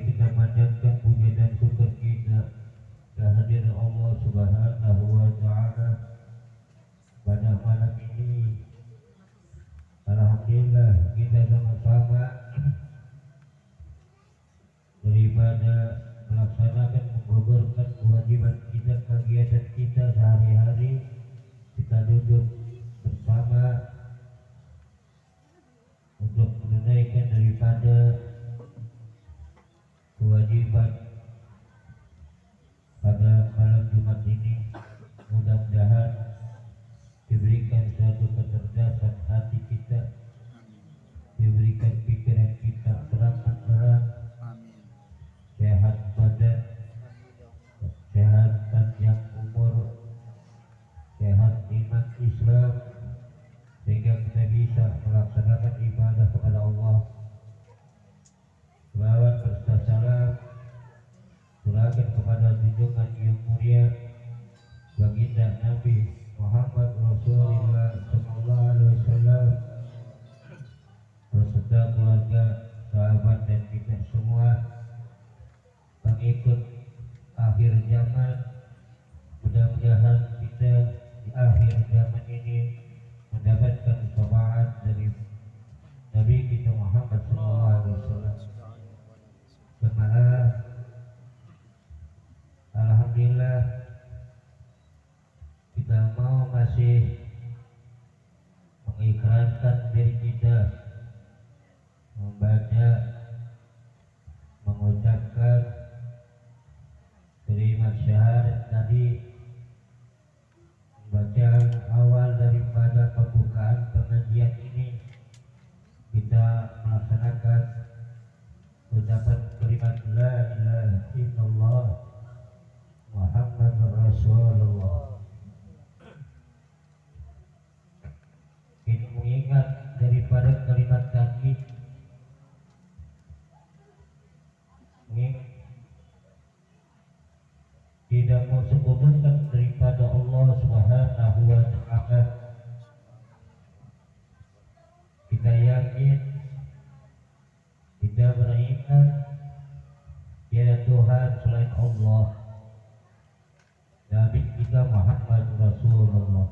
kita panjatkan puja dan syukur kita kehadiran Allah Subhanahu wa Ta'ala pada malam ini. Alhamdulillah kita sama-sama daripada melaksanakan menggugurkan kewajiban kita, kegiatan kita sehari-hari, kita duduk bersama untuk menunaikan daripada kewajiban pada malam Jumat ini. Mudah-mudahan diberikan suatu kecerdasan hati kita, diberikan pikiran kita terang-terang, sehat badan, sehat panjang umur, sehat iman Islam, sehingga kita bisa melaksanakan ibadah kepada Allah. Selawat serta salam surahkan kepada junjungan yang mulia baginda Nabi Muhammad Rasulullah Sallallahu Alaihi Wasallam beserta keluarga, sahabat dan kita semua pengikut akhir zaman. Mudah-mudahan kita di akhir zaman ini mendapatkan syafaat dari Nabi kita Muhammad Sallallahu Alaihi Wasallam. Alhamdulillah kita mau masih mengikrarkan diri kita membaca, mengucapkan kalimat syahadat tadi. Bacaan awal daripada pembukaan pengajian ini kita melaksanakan ucapan kalimat la ilaha illallah Muhammadur Rasulullah. Kita mengingat daripada kalimat tadi, tidak mau sekutukan daripada Allah Subhanahu wa Ta'ala. Kita yakin, kita beriman tiada Tuhan selain Allah, Nabi kita Muhammad Rasulullah.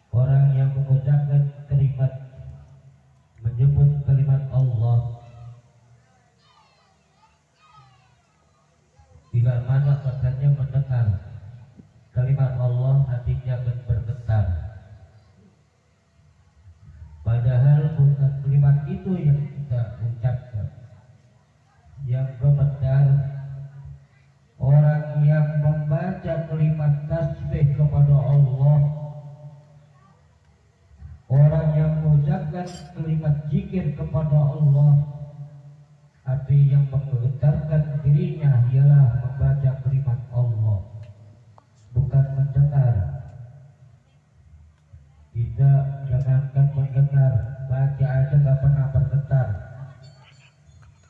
Orang yang mengucapkan kalimat, menyebut kalimat Allah, bila mana katanya mendengar kalimat Allah, hatinya akan bergetar. Padahal bukan kalimat itu yang kita ucapkan. Yang gemetar orang yang membaca kalimat tasbih kepada Allah, orang yang mengucapkan kalimat zikir kepada Allah. Hati yang menggetarkan dirinya ialah membaca kalimat Allah, bukan mendengar. Kita jangankan mendengar, baca aja gak pernah bergetar,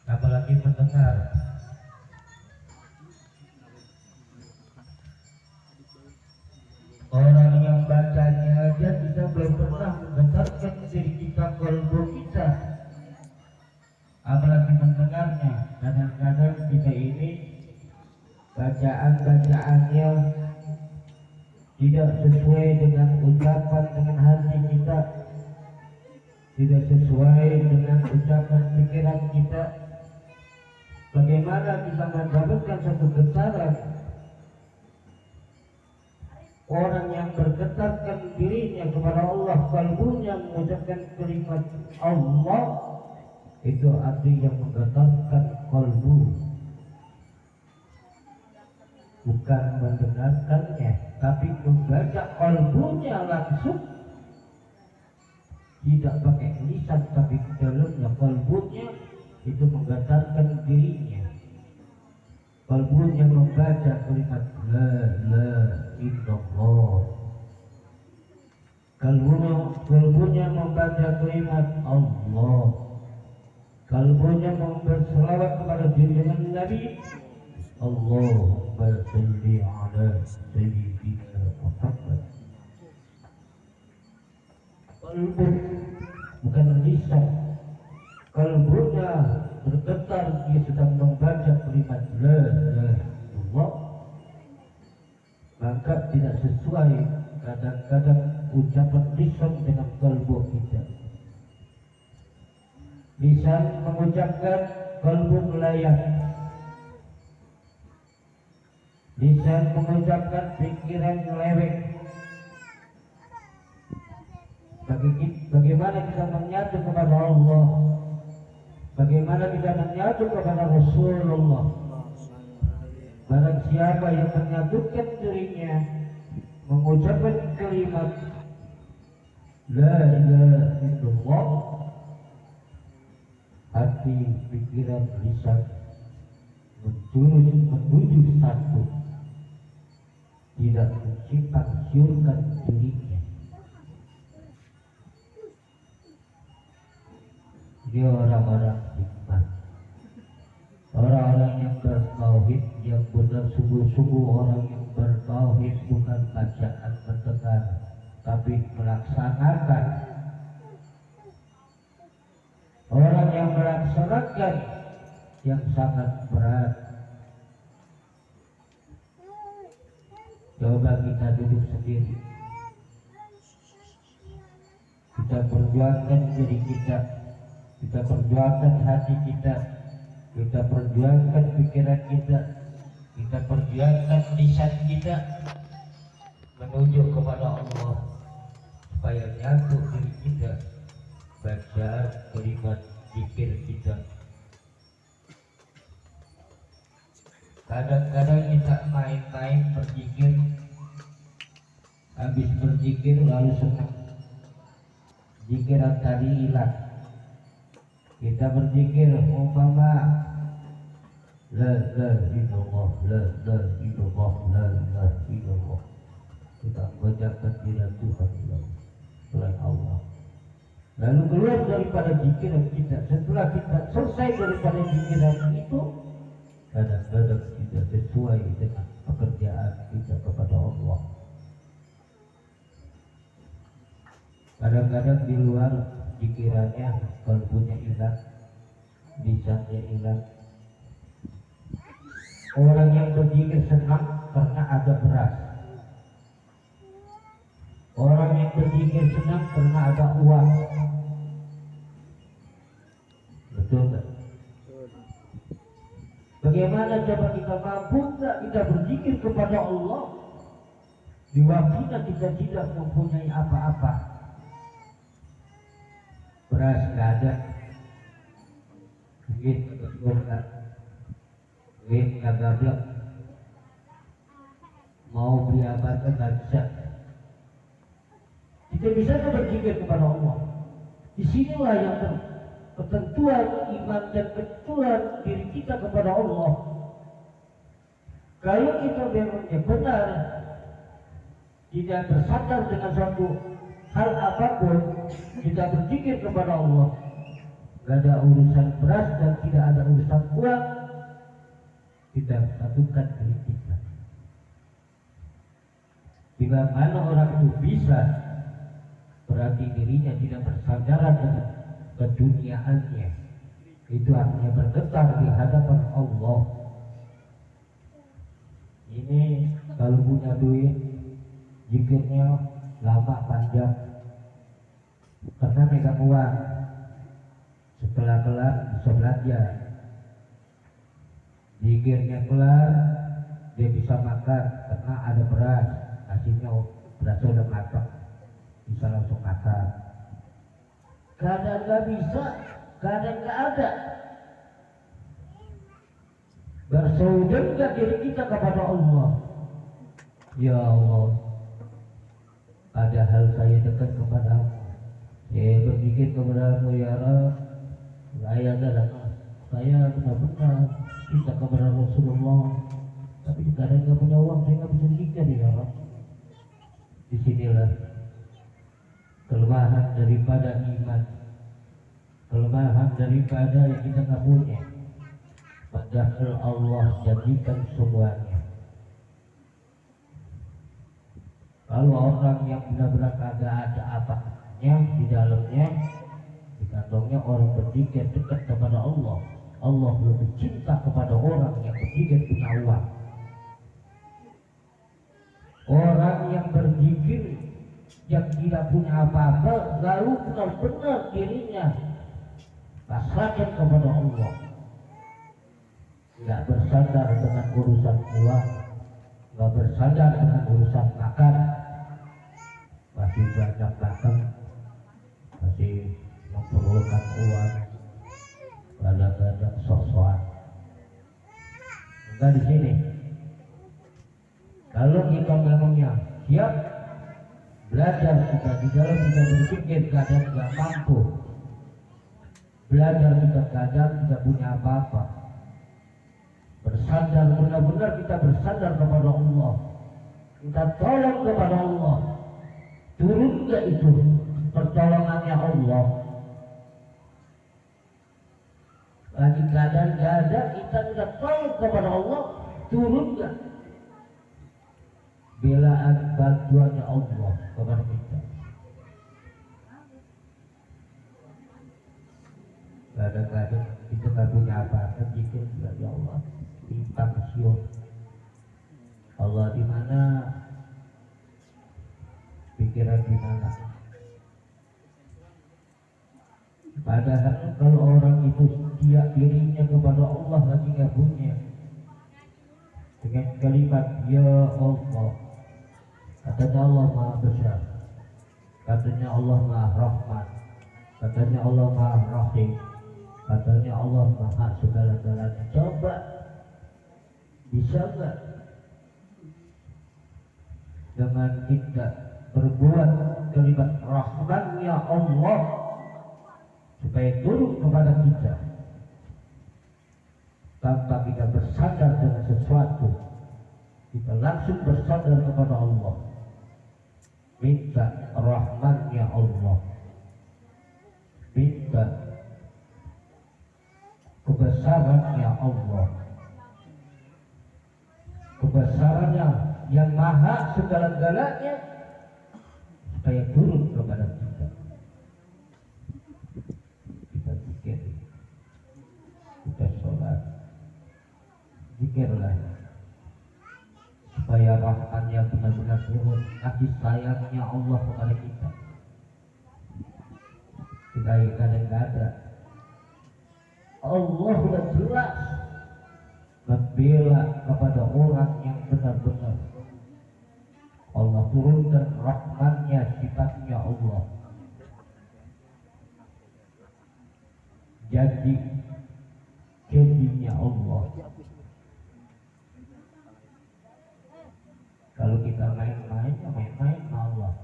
apalagi mendengar. Orang yang bacanya aja kita belum pernah menggetarkan diri kita, kalbu kita, apalagi mendengarnya. Kadang-kadang kita ini bacaan-bacaannya tidak sesuai dengan ucapan, dengan hati kita, tidak sesuai dengan ucapan pikiran kita. Bagaimana kita mendapatkan satu getaran? Orang yang bergetarkan dirinya kepada Allah, kalbunya mengucapkan kalimat Allah, itu arti yang menggetarkan kalbu, bukan mendengarkannya, tapi membaca kalbunya langsung, tidak pakai lisan tapi dalamnya kalbunya itu menggetarkan dirinya. Kalbunya membaca kalimat la ilaha illallah, kalbunya membaca kalimat Allah, kalbunya berselawat kepada junjungan Nabi. Allahumma salli ala sayyidina Muhammad. Kalbu bukan lisan, kalbunya bergetar, dia sedang membaca kalimat la ilaha illallah, maka tidak sesuai kadang-kadang ucapan lisan dengan kalbu kita. Lisan mengucapkan, kalbu melayang. Lisan mengucapkan, pikiran melewek. Bagaimana kita menyatu kepada Allah, bagaimana kita menyatu kepada Rasulullah. Barang siapa yang menyatukan dirinya mengucapkan kalimat la ilaha illallah, hati, pikiran, lisan menuju satu, tidak menciptakan siurkan dirinya. Dia orang-orang hikmah, orang-orang yang bertauhid yang benar sungguh-sungguh, orang yang bertauhid bukan bacaan mendengar tapi melaksanakan. Orang yang melaksanakan yang sangat berat. Coba kita duduk sendiri, kita perjuangkan diri kita perjuangkan hati kita perjuangkan pikiran kita perjuangkan lisan kita menuju kepada Allah, supaya nyatu diri kita, bacaan kalimat zikir kita. Kadang-kadang kita main-main berzikir, habis berzikir lalu senang, zikiran tadi hilang. Kita berzikir umpama la ilaha illallah, la ilaha illallah, la ilaha illallah, kita bacakan tidak Tuhan selain Allah, lalu keluar daripada zikiran kita. Setelah kita selesai daripada zikiran itu, kadang-kadang tidak sesuai dengan pekerjaan kita kepada Allah. Kadang-kadang di luar pikirannya, kalbunya hilang, lisannya hilang. Orang yang berzikir senang karena ada beras. Orang yang berzikir senang karena ada uang. Betul tak? Bagaimana coba kita mampu tak kita berzikir kepada Allah di waktunya kita tidak mempunyai apa-apa? Beras nggak ada, duit nggak, duit nggak gablek, mau beli apa nggak bisa. Kita bisa berzikir kepada Allah. Disinilah yang ketentuan iman dan ketentuan diri kita kepada Allah. Kalau kita memangnya benar, tidak bersandar dengan suatu hal apapun, kita berzikir kepada Allah, tidak ada urusan beras dan tidak ada urusan uang, kita satukan diri kita. Bila mana orang itu bisa, berarti dirinya tidak bersandaran dengan keduniaannya, itu artinya bergetar di hadapan Allah. Ini kalau punya duit, zikirnya lama panjang karena megang uang. Setelah kelar bisa belanja, zikirnya kelar dia bisa makan karena ada beras, hasilnya berasnya udah matang, bisa langsung makan. Kadang nggak bisa, kadang nggak ada. Bersaudarkah diri kita kepada Allah? Ya Allah, padahal saya dekat kepadamu, saya berzikir kepadamu ya Rabb, saya benar-benar cinta kepada Rasulullah, tapi kadang nggak punya uang, saya nggak bisa zikir ya Rabb. Disinilah kelemahan daripada iman, kelemahan daripada yang kita nggak punya. Padahal Allah jadikan semuanya. Kalau orang yang benar-benar kagak ada apa-apanya di dalamnya, Contohnya orang berzikir dekat kepada Allah. Allah lebih cinta kepada orang yang berzikir punya uang. Orang yang berzikir yang tidak punya apa-apa, lalu benar-benar dirinya pasrahkan kepada Allah, tidak bersandar dengan urusan uang, tidak bersandar dengan urusan makan, masih banyak makan, masih memerlukan uang, kadang-kadang sok-sokan. Enggak di sini. Kalau kita memangnya siap belajar, kita di dalam kita berpikir kadang tidak mampu, belajar kita kadang tidak punya apa-apa, bersandar benar-benar kita bersandar kepada Allah, kita tolong kepada Allah, turun ke itu pertolongannya Allah. Lagi kadang gak ada, kita tidak tolong kepada Allah, turun ke belaan bantuannya Allah kepada kita. Kadang-kadang kita tak punya apa-apa, jika ya Allah bintang siun, Allah di mana, pikiran di mana. Padahal kalau orang itu dia dirinya kepada Allah lagi nggak punya, dengan kalimat ya Allah, katanya Allah Maha Besar, katanya Allah Maha Rahman, katanya Allah Maha Rahim, katanya Allah Maha segala-galanya. Coba bisa nggak dengan kita berbuat kalimat Rahmannya Allah supaya turun kepada kita tanpa kita bersandar dengan sesuatu, kita langsung bersandar kepada Allah, minta rahmannya Allah, minta kebesarannya Allah, kebesarannya yang maha segala-galanya, supaya turun kepada kita. Kita zikir, kita sholat, zikirlah supaya rahmatnya benar-benar turun, kasih sayangnya Allah kepada kita. Kita kadang-kadang Allah sudah jelas membela kepada orang yang benar-benar Allah turunkan rahmatnya, sifatnya Allah. Jadi jadinya Allah. Kalau kita main-main, ya main-main Allah.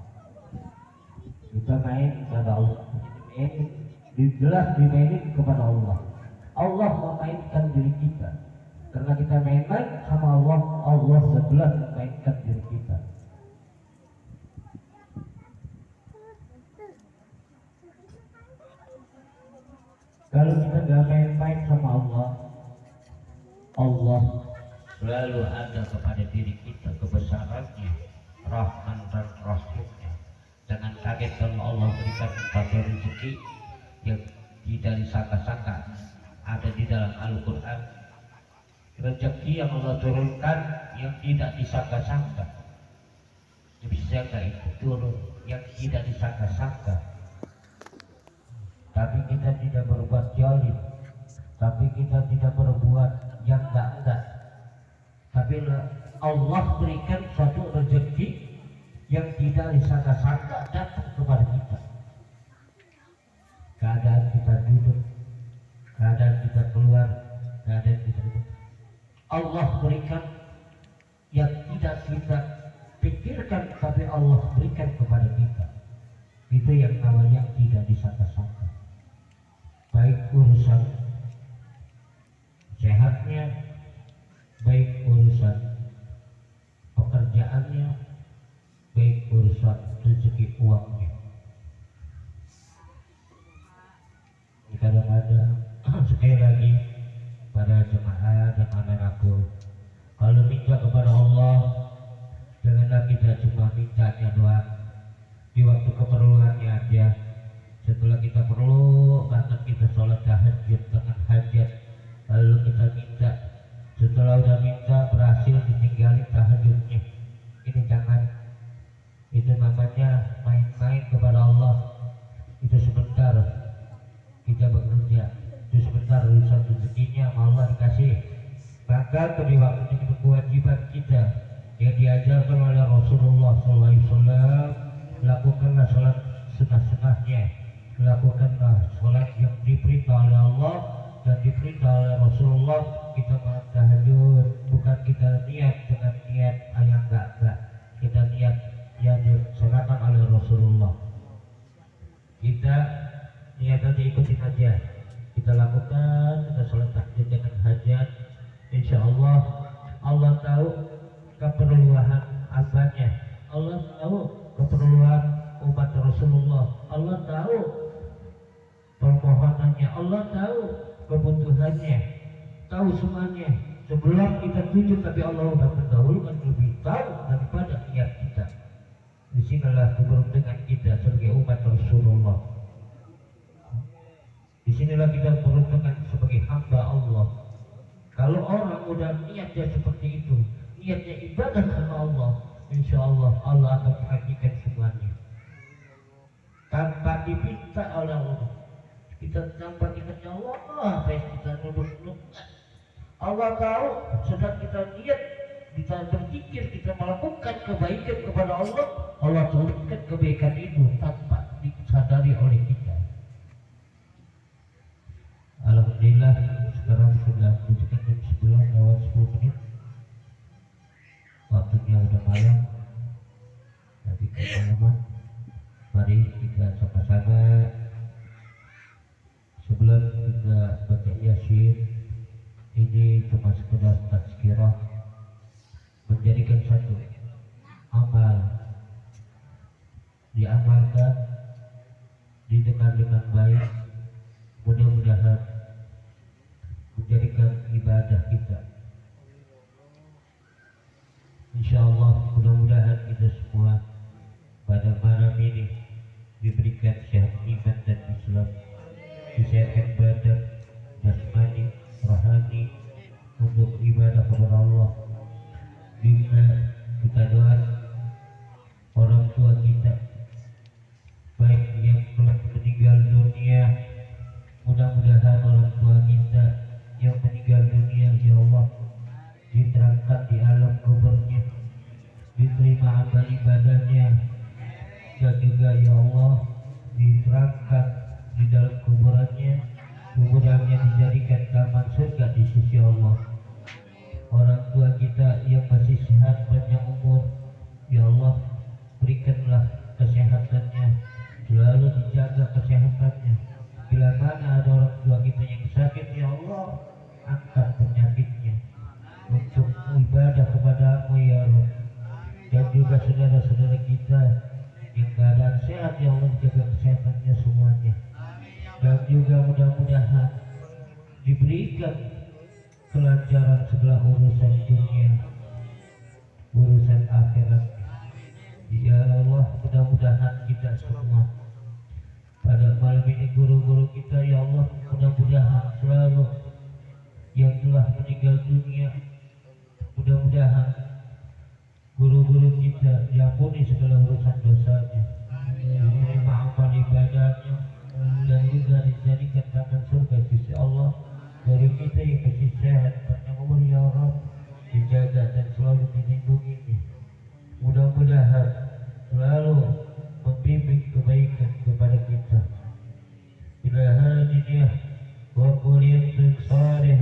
Kita main kepada Allah, jelas dimainin kepada Allah. Allah memainkan diri kita. Karena kita main-main sama Allah, Allah jelas memainkan diri kita. Kalau kita gak main-main sama Allah, Allah selalu ada kepada diri kita kebesarannya, Rahman dan Rahimnya. Jangan kaget kalau Allah berikan kita rezeki yang tidak disangka-sangka ada di dalam Al-Quran. Rezeki yang Allah turunkan yang tidak disangka-sangka, bisa itu turun yang tidak disangka-sangka. Tapi kita tidak berbuat zalim, tapi kita tidak berbuat yang enggak. Tapi Allah berikan suatu rezeki yang tidak disangka-sangka datang kepada kita. Keadaan kita duduk, keadaan kita keluar, keadaan kita duduk, Allah berikan yang tidak kita pikirkan, tapi Allah berikan kepada kita. Itu yang namanya tidak disangka-sangka. Baik urusan sehatnya, baik urusan pekerjaannya, baik urusan rezeki uangnya. Kadang-kadang sekali lagi pada jemaah dan anak-anakku, kalau minta kepada Allah, janganlah kita cuma mintanya doang di waktu keperluannya aja, Setelah kita perlu bahkan kita sholat tahajud dengan hajat, lalu kita minta, setelah udah minta berhasil ditinggalin tahajudnya, ini jangan. Itu namanya main-main kepada Allah. Itu sebentar kita bekerja, itu sebentar urusan rezekinya sama Allah dikasih. Maka kedua waktu itu kewajiban kita yang diajarkan oleh Rasulullah SAW, lakukanlah sholat sunah-sunahnya, lakukanlah sholat yang diperintah oleh Allah dan diperintah oleh Rasulullah. Kita malam tahajud bukan kita niat dengan niat yang enggak, kita niat yang disunahkan oleh Rasulullah. Kita niatan diikutin aja, kita lakukan, kita sholat tahajud dengan hajat. Insya Allah, Allah tahu keperluan hambanya, Allah tahu keperluan umat Rasulullah, Allah tahu permohonannya, Allah tahu kebutuhannya, tahu semuanya. Sebelum kita tuju, tapi Allah sudah mendahulukan, lebih tahu daripada niat kita. Disinilah keberuntungan kita sebagai umat Rasulullah. Disinilah kita beruntungan sebagai hamba Allah. Kalau orang udah niatnya seperti itu, niatnya ibadah sama Allah, insya Allah Allah akan perhatikan semuanya tanpa diminta oleh Allah. Kita tanpa diminta Allah, kita nunduk-nunduk. Allah tahu sedang kita niat, kita berpikir, kita melakukan kebaikan kepada Allah, Allah turunkan kebaikan itu tanpa disadari oleh kita. Alhamdulillah, sekarang sudah menunjukkan jam 11:10. Waktunya udah malam. Tapi kemalaman, mari kita sama-sama sebelum kita baca Yasin, ini cuma sekedar tazkirah, menjadikan satu amal, diamalkan, didengar dengan baik, mudah-mudahan menjadikan ibadah kita. Insya Allah mudah-mudahan kita semua pada malam ini diberikan sehat iman dan Islam, disehatkan badan, jasmani, rohani untuk ibadah kepada Allah. Bila kita doa orang tua kita baik yang telah meninggal dunia, mudah-mudahan orang tua kita yang meninggal dunia, ya Allah, diterangkan di alam kuburnya, diterima amal ibadahnya, dan juga ya Allah diterangkan di dalam kuburannya dijadikan taman surga di sisi Allah. Orang tua kita yang masih sehat panjang umur, ya Allah berikanlah kesehatannya, selalu dijaga kesehatannya. Bila mana ada orang tua kita yang sakit, ya Allah angkat penyakitnya untuk ibadah kepada-Mu ya Allah. Dan juga saudara-saudara kita yang keadaan sehat, ya Allah jaga kesehatannya semuanya. Dan juga mudah-mudahan diberikan kelancaran segala urusan dunia, urusan akhirat. Ya Allah, mudah-mudahan kita semua pada malam ini, guru-guru kita, ya Allah, mudah-mudahan selalu yang telah meninggal dunia, mudah-mudahan guru-guru kita diampuni segala urusan dosanya, diterima amal ibadahnya, dan juga dijadikan taman surga sisi Allah. Guru kita yang masih sehat panjang umur, ya Allah, dijaga dan selalu dilindungi. Mudah-mudahan selalu membimbing kebaikan kepada kita. Bila hadiniyah wa quliyatun salih